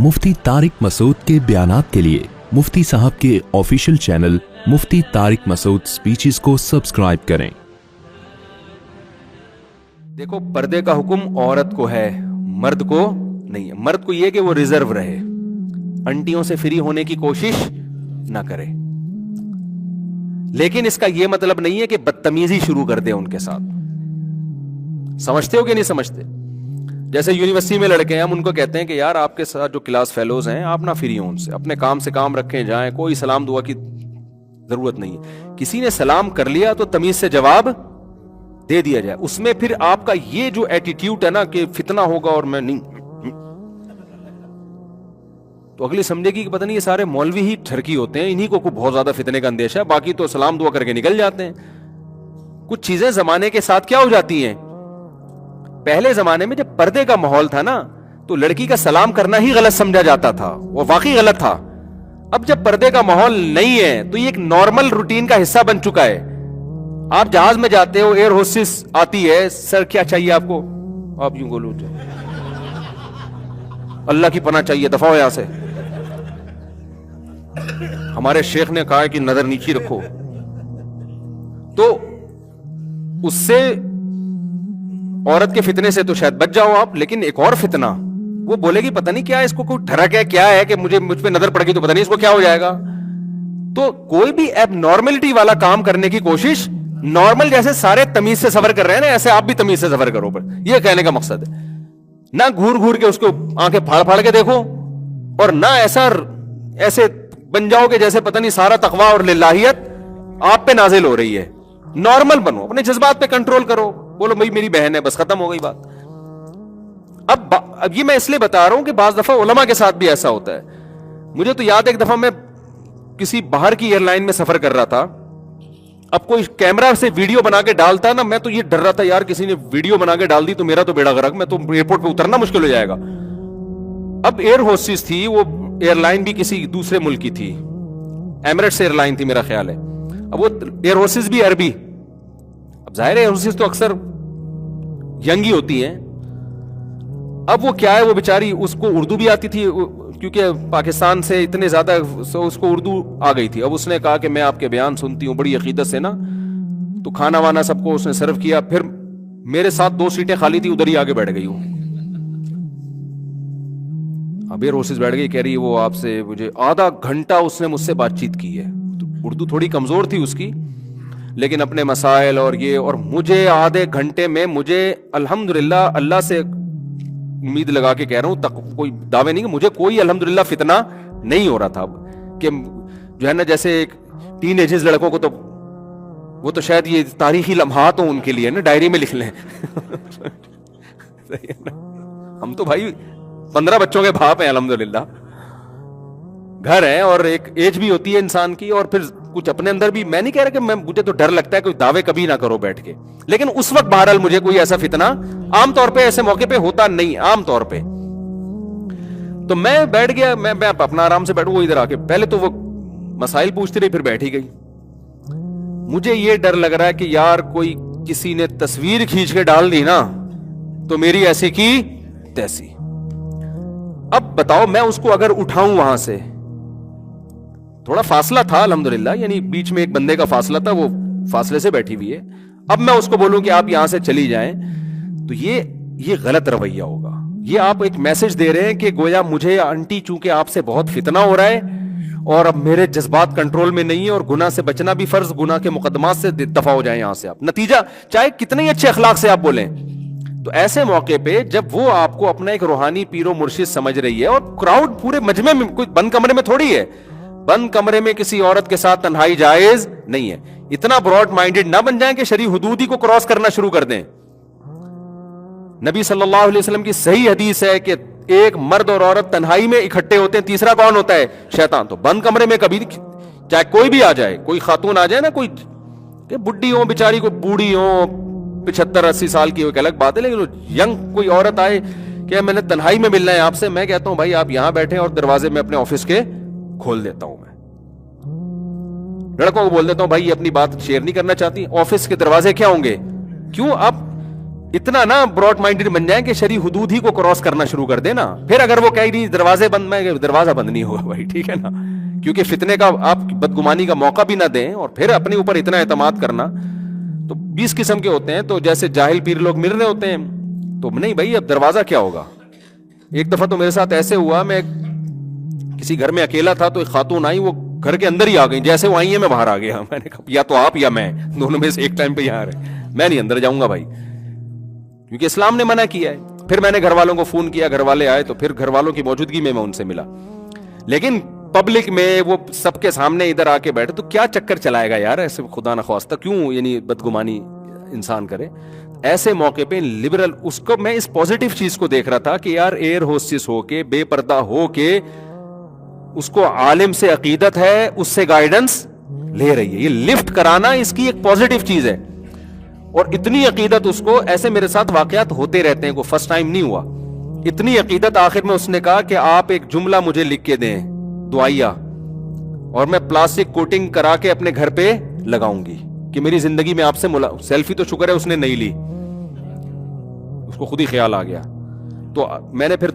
मुफ्ती तारिक मसूद के बयानात के लिए मुफ्ती साहब के ऑफिशियल चैनल मुफ्ती तारिक मसूद स्पीचेस को सब्सक्राइब करें। देखो, पर्दे का हुक्म औरत को है, मर्द को नहीं है। मर्द को यह कि वो रिजर्व रहे, अंटियों से फ्री होने की कोशिश ना करे, लेकिन इसका यह मतलब नहीं है कि बदतमीजी शुरू कर दे उनके साथ। समझते हो कि नहीं समझते? जैसे यूनिवर्सिटी में लड़के हैं, हम उनको कहते हैं कि यार आपके साथ जो क्लास फेलोज हैं आप ना फ्री हो उनसे, अपने काम से काम रखें, जाएं, कोई सलाम दुआ की जरूरत नहीं है। किसी ने सलाम कर लिया तो तमीज से जवाब दे दिया जाए। उसमें फिर आपका ये जो एटीट्यूड है ना कि फितना होगा और मैं नहीं, तो अगली समझेगी कि पता नहीं ये सारे मौलवी ही ठरकी होते हैं, इन्हीं को बहुत ज्यादा फितने का अंदेशा है, बाकी तो सलाम दुआ करके निकल जाते हैं। कुछ चीजें जमाने के साथ क्या हो जाती हैं। पहले जमाने में जब पर्दे का माहौल था ना, तो लड़की का सलाम करना ही गलत समझा जाता था, वो वाकई गलत था। अब जब पर्दे का माहौल नहीं है तो ये एक नॉर्मल रूटीन का हिस्सा बन चुका है। आप जहाज में जाते हो, एयर होस्टेस आती है, सर क्या चाहिए आपको, आप यूं बोलो, अल्लाह की पनाह चाहिए, दफा हो यहां से, हमारे शेख ने कहा है कि नजर नीचे रखो। तो उससे औरत के फितने से तो शायद बच जाओ आप, लेकिन एक और फितना, वो बोलेगी पता नहीं क्या है, इसको कोई ठरक है, क्या है कि मुझ पे नजर पड़ गई तो पता नहीं इसको क्या हो जाएगा। तो कोई भी एबनॉर्मलिटी वाला काम करने की कोशिश, नॉर्मल जैसे सारे तमीज से सफर कर रहे हैं ना, ऐसे आप भी तमीज से सफर करो। पर यह कहने का मकसद है, ना घूर घूर के उसको आंखें फाड़ फाड़ के देखो, और ना ऐसे बन जाओ कि जैसे पता नहीं सारा तकवा और लिल्लाहियत आप पे नाजिल हो रही है। नॉर्मल बनो, अपने जज्बात पे कंट्रोल करो, बोलो भाई मेरी बहन है, बस खत्म हो गई बात। अब ये मैं इसलिए बता रहा हूं कि बाज दफा उलमा के साथ भी ऐसा होता है। मुझे तो याद है, एक दफा मैं किसी बाहर की एयरलाइन में सफर कर रहा था। अब कोई कैमरा से वीडियो बना के डालता ना, मैं तो ये डर रहा था यार किसी ने वीडियो बना के डाल दी तो मेरा तो बेड़ा गर्क, मैं तो एयरपोर्ट पे उतरना मुश्किल हो जाएगा। अब एयर होस्टेस थी, वो एयरलाइन भी किसी दूसरे मुल्क की थी, एमिरेट्स एयरलाइन थी मेरा ख्याल है। अब वो एयर होस्टेस भी अरबी। अब जाहिर है एयर होस्टेस तो अक्सर यंग ही होती हैं। अब वो क्या है, वो बेचारी, उसको उर्दू भी आती थी क्योंकि पाकिस्तान से इतने ज्यादा उसको उर्दू आ गई थी। अब उसने कहा कि मैं आपके बयान सुनती हूँ बड़ी अकीदत से ना, तो खाना वाना सबको उसने सर्व किया। फिर मेरे साथ 2 सीटें खाली थी, उधर ही आगे बैठ गई हूँ। अब एयर होस्टेस बैठ गई, कह रही है वो आपसे, मुझे आधा घंटा उसने मुझसे बातचीत की है। तो उर्दू थोड़ी कमजोर थी उसकी, लेकिन अपने मसाइल और ये, और मुझे आधे घंटे में, मुझे अल्हम्दुलिल्लाह अल्लाह से उम्मीद लगा के कह रहा हूं, कोई दावे नहीं कि मुझे कोई अल्हम्दुलिल्लाह फितना नहीं हो रहा था। कि जो है ना, जैसे एक टीनेजर्स लड़कों को तो वो तो शायद ये तारीखी लम्हात हो उनके लिए ना, डायरी में लिख लें। हम तो भाई 15 बच्चों के बाप हैं अल्हम्दुलिल्लाह, घर है और एक एज भी होती है इंसान की, और फिर कुछ अपने अंदर भी। मैं नहीं कह रहा कि मुझे तो डर लगता है, कोई दावे कभी ना करो बैठ के, लेकिन उस वक्त बहरहाल मुझे कोई ऐसा फितना आमतौर पे ऐसे मौके पे होता नहीं आमतौर पे। तो मैं बैठ गया, मैं अपना आराम से बैठू, वो इधर आके पहले तो वो मसाइल पूछती रही, फिर बैठ ही गई। मुझे ये डर लग रहा है कि यार कोई किसी ने तस्वीर खींच के डाल दी ना तो मेरी ऐसी की तैसी। अब बताओ, मैं उसको अगर उठाऊं वहां से, थोड़ा फासला था अल्हम्दुलिल्लाह, यानी बीच में एक बंदे का फासला था, वो फासले से बैठी हुई है। अब मैं उसको बोलूं कि आप यहां से चली जाएं, तो ये गलत रवैया होगा। ये आप एक मैसेज दे रहे हैं कि गोया मुझे आंटी चूंकि आपसे बहुत फितना हो रहा है और अब मेरे जज्बात कंट्रोल में नहीं है, और गुनाह से बचना भी फर्ज, गुनाह के मुकदमात से दफा हो जाए यहां से आप। नतीजा चाहे कितने ही अच्छे अखलाक से आप बोलें, तो ऐसे मौके पे जब वो आपको अपना एक रूहानी पीरो मुर्शिद समझ रही है, और क्राउड पूरे मजमे में, कोई बंद कमरे में थोड़ी है, बंद कमरे में किसी औरत के साथ तन्हाई जायज नहीं है। इतना ब्रॉड माइंडेड ना बन जाएं कि शरी हुदूदी को क्रॉस करना शुरू कर दें। नबी सल्लल्लाहु अलैहि वसल्लम की सही हदीस है कि एक मर्द और औरत तन्हाई में इकट्ठे होते हैं, तीसरा कौन होता है? शैतान। तो बंद कमरे में कभी, चाहे कोई भी आ जाए, कोई खातून आ जाए ना, कोई बुढ़ी हो बेचारी, कोई बूढ़ी हो 75-80 साल की, एक अलग बात है, लेकिन यंग कोई औरत आए कि मैंने तन्हाई में मिलना है आपसे, मैं कहता हूं भाई आप यहां बैठे और दरवाजे में अपने ऑफिस के खोल देता हूं। मैं लड़कों को बोल देता हूं भाई ये अपनी बात शेयर नहीं करना चाहती, ऑफिस के दरवाजे क्या होंगे? क्यों? अब اتنا نا براڈ مائنڈڈ بن جائیں کہ شرعی حدود ہی کو کراس کرنا شروع کر دے نا. پھر اگر وہ کہے نہیں دروازے بند, میں دروازہ بند نہیں ہوگا بھائی, ٹھیک ہے نا, کیونکہ فتنے کا آپ بدگمانی کا موقع بھی نہ دیں اور پھر اپنے اوپر اتنا اعتماد کرنا. تو 20 قسم کے ہوتے ہیں, تو جیسے جاہل پیر لوگ مل رہے ہوتے ہیں, تو نہیں بھائی اب دروازہ کیا ہوگا. ایک دفعہ تو میرے ساتھ ایسے ہوا, میں کسی گھر میں اکیلا تھا, تو ایک خاتون آئی, وہ گھر کے اندر ہی آ گئی, جیسے وہ آئی ہیں میں باہر آ گیا. میں نے کہا یا تو آپ یا میں, دونوں میں سے ایک ٹائم پہ یہاں رہے, میں نہیں اندر جاؤں گا بھائی, کیونکہ اسلام نے منع کیا ہے. پھر میں نے گھر والوں کو فون کیا, گھر والے آئے, تو پھر گھر والوں کی موجودگی میں ان سے ملا. لیکن پبلک میں وہ سب کے سامنے ادھر آ کے بیٹھے, تو کیا چکر چلائے گا یار ایسے, خدا نخواستہ کیوں یعنی بدگمانی انسان کرے. ایسے موقع پہ لبرل, اس کو میں اس پوزیٹو چیز کو دیکھ رہا تھا کہ یار ایئر ہوسٹس ہو کے, بے پردہ ہو کے, اس کو عالم سے عقیدت ہے, اس سے گائیڈنس لے رہی ہے. یہ لفٹ کرانا اس کی ایک پوزیٹو چیز ہے, اور اتنی عقیدت اس کو, ایسے میرے ساتھ واقعات ہوتے رہتے ہیں, کوئی فرسٹ ٹائم نہیں ہوا. اتنی عقیدت, آخر میں اس نے کہا کہ آپ ایک جملہ مجھے لکھ کے دیں دعائیہ, اور میں پلاسٹک کوٹنگ کرا کے اپنے گھر پہ لگاؤں گی کہ میری زندگی میں آپ سے سیلفی تو شکر ہے اس نے نہیں لی, اس کو خود ہی خیال آ گیا. تو میں نے پھر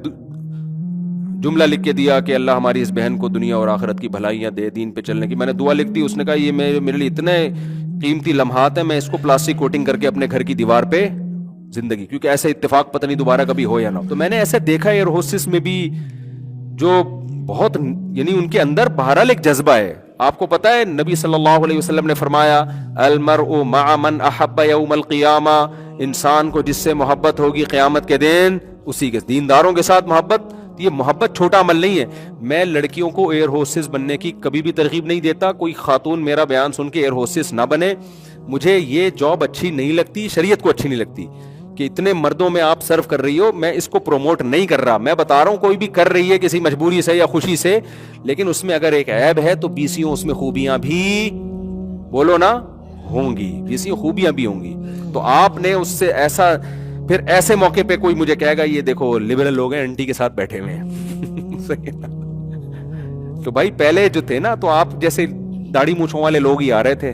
جملہ لکھ کے دیا کہ اللہ ہماری اس بہن کو دنیا اور آخرت کی بھلائیاں دے, دین پہ چلنے کی. میں نے دعا لکھ دی. اس نے کہا یہ میرے لیے اتنے قیمتی لمحات ہیں, میں اس کو پلاسٹک کوٹنگ کر کے اپنے گھر کی دیوار پہ زندگی, کیونکہ ایسے اتفاق پتہ نہیں دوبارہ کبھی ہو یا نہ. تو میں نے ایسے دیکھا ایئر ہوسٹس میں بھی جو بہت یعنی ان کے اندر بہرحال ایک جذبہ ہے. آپ کو پتا ہے نبی صلی اللہ علیہ وسلم نے فرمایا المرء مع من احب یوم القیامہ, انسان کو جس سے محبت ہوگی قیامت کے دن اسی کے. دینداروں کے ساتھ محبت, یہ محبت چھوٹا عمل نہیں ہے. میں لڑکیوں کو ایئر ہوسٹس بننے کی کبھی بھی ترغیب نہیں دیتا. کوئی خاتون میرا بیان سن کے ایئر ہوسٹس نہ بنے. مجھے یہ جاب اچھی نہیں لگتی, شریعت کو اچھی نہیں لگتی کہ اتنے مردوں میں آپ سرو کر رہی ہو. میں اس کو پروموٹ نہیں کر رہا, میں بتا رہا ہوں کوئی بھی کر رہی ہے کسی مجبوری سے یا خوشی سے, لیکن اس میں اگر ایک عیب ہے تو 20 اس میں خوبیاں بھی بولو نا ہوں گی, 20 خوبیاں بھی ہوں گی. تو آپ نے اس سے ایسا, پھر ایسے موقع پہ کوئی مجھے کہے گا یہ دیکھو لبرل لوگ ہیں انٹی کے ساتھ بیٹھے ہوئے ہیں تو بھائی پہلے جو تھے نا, تو آپ جیسے داڑھی مونچھوں والے لوگ ہی آ رہے تھے,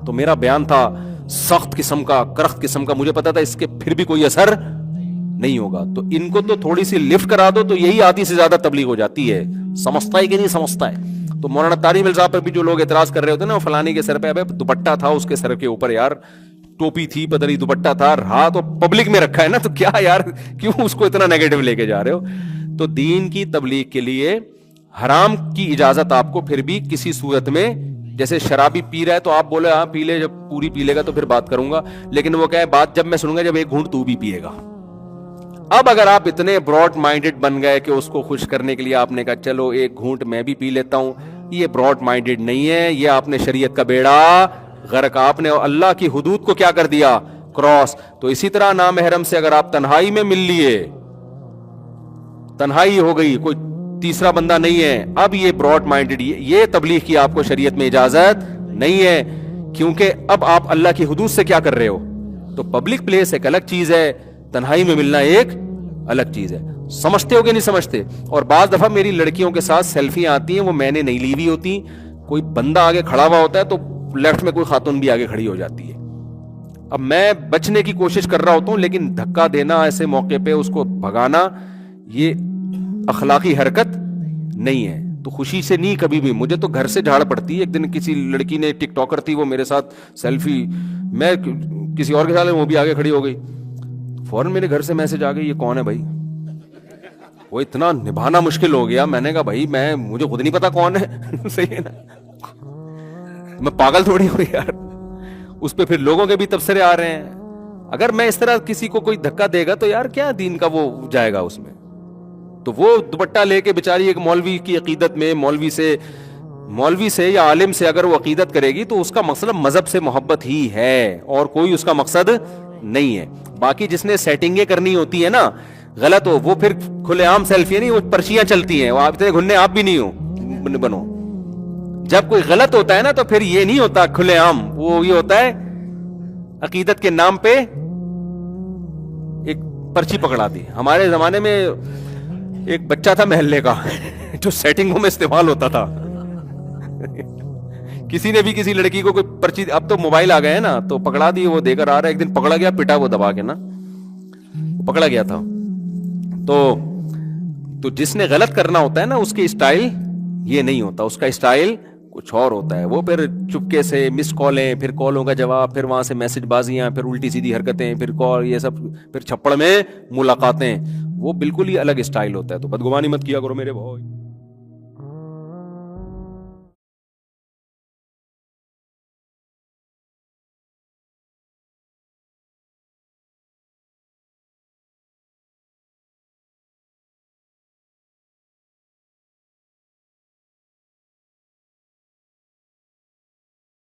تو میرا بیان تھا سخت قسم کا, کرخت قسم کا. مجھے پتا تھا اس کے پھر بھی کوئی اثر نہیں ہوگا, تو ان کو تو تھوڑی سی لفٹ کرا دو تو یہی آدھی سے زیادہ تبلیغ ہو جاتی ہے. سمجھتا ہے کہ نہیں سمجھتا ہے. تو مولانا طارق مرزا پر بھی جو لوگ اعتراض کر رہے ہوتے ہیں نا, فلانی کے سر پہ ابے دوپٹہ تھا اس کے سر کے اوپر, یار ٹوپی تھی پتہ نہیں دوپٹہ تھا, رہا تو پبلک میں رکھا ہے نا, تو کیا یار کیوں اس کو اتنا نیگیٹو لے کے جا رہے ہو. تو دین کی تبلیغ کے لیے حرام کی اجازت آپ کو پھر بھی کسی صورت میں, جیسے شرابی پی رہا ہے تو آپ بولے ہاں پی لے, جب پوری پی لے گا تو پھر بات کروں گا, لیکن وہ کہے بات جب میں سنوں گا جب ایک گھونٹ تو بھی پیے گا. اب اگر آپ اتنے براڈ مائنڈڈ بن گئے کہ اس کو خوش کرنے کے لیے آپ نے کہا چلو ایک گھونٹ میں بھی پی لیتا ہوں, یہ براڈ مائنڈڈ نہیں ہے, یہ آپ نے شریعت کا بیڑا غرق, آپ نے اللہ کی حدود کو کیا کر دیا, کراس. تو اسی طرح نامحرم سے اگر آپ تنہائی میں مل لیے, تنہائی ہو گئی, کوئی تیسرا بندہ نہیں ہے, اب یہ براڈ مائنڈڈ, یہ تبلیغ کی آپ کو شریعت میں اجازت نہیں ہے, کیونکہ اب آپ اللہ کی حدود سے کیا کر رہے ہو. تو پبلک پلیس ایک الگ چیز ہے, تنہائی میں ملنا ایک الگ چیز ہے. سمجھتے ہو کہ نہیں سمجھتے. اور بعض دفعہ میری لڑکیوں کے ساتھ سیلفیاں آتی ہیں, وہ میں نے نہیں لی ہوئی ہوتی, کوئی بندہ آگے کھڑا ہوا ہوتا ہے تو لیفٹ میں کوئی خاتون بھی آگے کھڑی ہو جاتی ہے. اب میں بچنے کی کوشش کر رہا ہوتا ہوں, لیکن دھکا دینا ایسے موقع پہ, اس کو بھگانا, یہ اخلاقی حرکت نہیں ہے. تو خوشی سے نہیں کبھی بھی, مجھے تو گھر سے جھاڑ پڑتی ہے. ایک دن کسی لڑکی نے, ٹک ٹاکر تھی, وہ میرے ساتھ سیلفی, میں کسی اور کے ساتھ, وہ بھی آگے کھڑی ہو گئی, فوراً میرے گھر سے میسج آ گئی یہ کون ہے بھائی. وہ اتنا نبھانا مشکل ہو گیا, میں نے کہا بھائی مجھے خود نہیں پتا کون ہے صحیح ہے نا, میں پاگل تھوڑی ہوں یار. اس پہ پھر لوگوں کے بھی تبصرے آ رہے ہیں. اگر میں اس طرح کسی کو کوئی دھکا دے گا تو یار کیا دین کا وہ جائے گا اس میں. تو وہ دوپٹہ لے کے بیچاری ایک مولوی کی عقیدت میں, مولوی سے یا عالم سے اگر وہ عقیدت کرے گی تو اس کا مقصد مذہب سے محبت ہی ہے, اور کوئی اس کا مقصد نہیں ہے. باقی جس نے سیٹنگیں کرنی ہوتی ہے نا غلط ہو, وہ پھر کھلے عام سیلفی نہیں, وہ پرچیاں چلتی ہیں, وہ آپ اتنے گھننے آپ بھی نہیں ہو بنو. جب کوئی غلط ہوتا ہے نا تو پھر یہ نہیں ہوتا کھلے عام, وہ یہ ہوتا ہے عقیدت کے نام پہ ایک پرچی پکڑا دی. ہمارے زمانے میں ایک بچہ تھا محلے کا جو سیٹنگوں میں استعمال ہوتا تھا किसी ने भी किसी लड़की को कोई पर्ची, अब तो मोबाइल आ गए हैं ना, तो पकड़ा दी, वो देकर आ रहा है, एक दिन पकड़ा गया, पिटा वो दबा के ना, पकड़ा गया था। तो जिसने गलत करना होता है ना, उसकी स्टाइल ये नहीं होता, उसका स्टाइल कुछ और होता है। वो फिर चुपके से मिस कॉलें, फिर कॉलों का जवाब, फिर वहां से मैसेज बाजियां, फिर उल्टी सीधी हरकतें, फिर कॉल, ये सब, फिर छप्पड़ में मुलाकातें, वो बिल्कुल ही अलग स्टाइल होता है। तो बदगुमानी मत किया करो मेरे भाई।